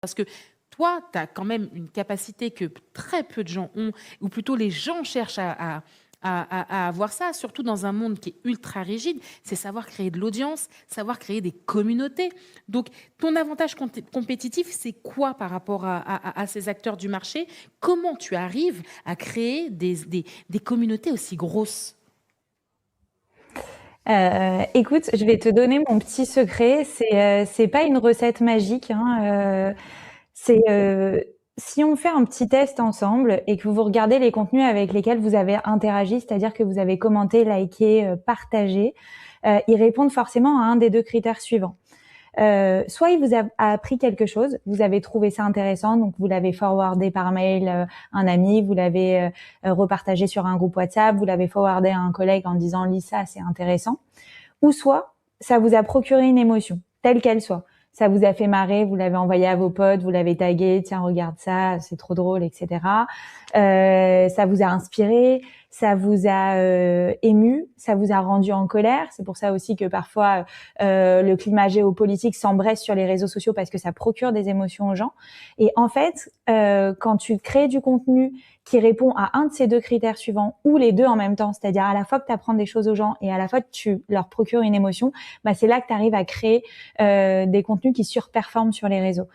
Parce que toi, tu as quand même une capacité que très peu de gens ont, ou plutôt les gens cherchent à avoir ça, surtout dans un monde qui est ultra rigide, c'est savoir créer de l'audience, savoir créer des communautés. Donc, ton avantage compétitif, c'est quoi par rapport à ces acteurs du marché? Comment tu arrives à créer des communautés aussi grosses? Écoute, je vais te donner mon petit secret. C'est pas une recette magique, hein. C'est si on fait un petit test ensemble et que vous regardez les contenus avec lesquels vous avez interagi, c'est-à-dire que vous avez commenté, liké, partagé, ils répondent forcément à un des deux critères suivants. Soit il vous a appris quelque chose, vous avez trouvé ça intéressant, donc vous l'avez forwardé par mail un ami, vous l'avez repartagé sur un groupe WhatsApp, vous l'avez forwardé à un collègue en disant lis ça, c'est intéressant. Ou soit ça vous a procuré une émotion, telle qu'elle soit. Ça vous a fait marrer, vous l'avez envoyé à vos potes, vous l'avez tagué, tiens regarde ça, c'est trop drôle, etc. Ça vous a inspiré, ça vous a ému, ça vous a rendu en colère. C'est pour ça aussi que parfois le climat géopolitique s'embrasse sur les réseaux sociaux parce que ça procure des émotions aux gens. Et en fait, quand tu crées du contenu qui répond à un de ces deux critères suivants ou les deux en même temps, c'est-à-dire à la fois que tu apprends des choses aux gens et à la fois que tu leur procures une émotion, bah c'est là que tu arrives à créer des contenus qui surperforment sur les réseaux.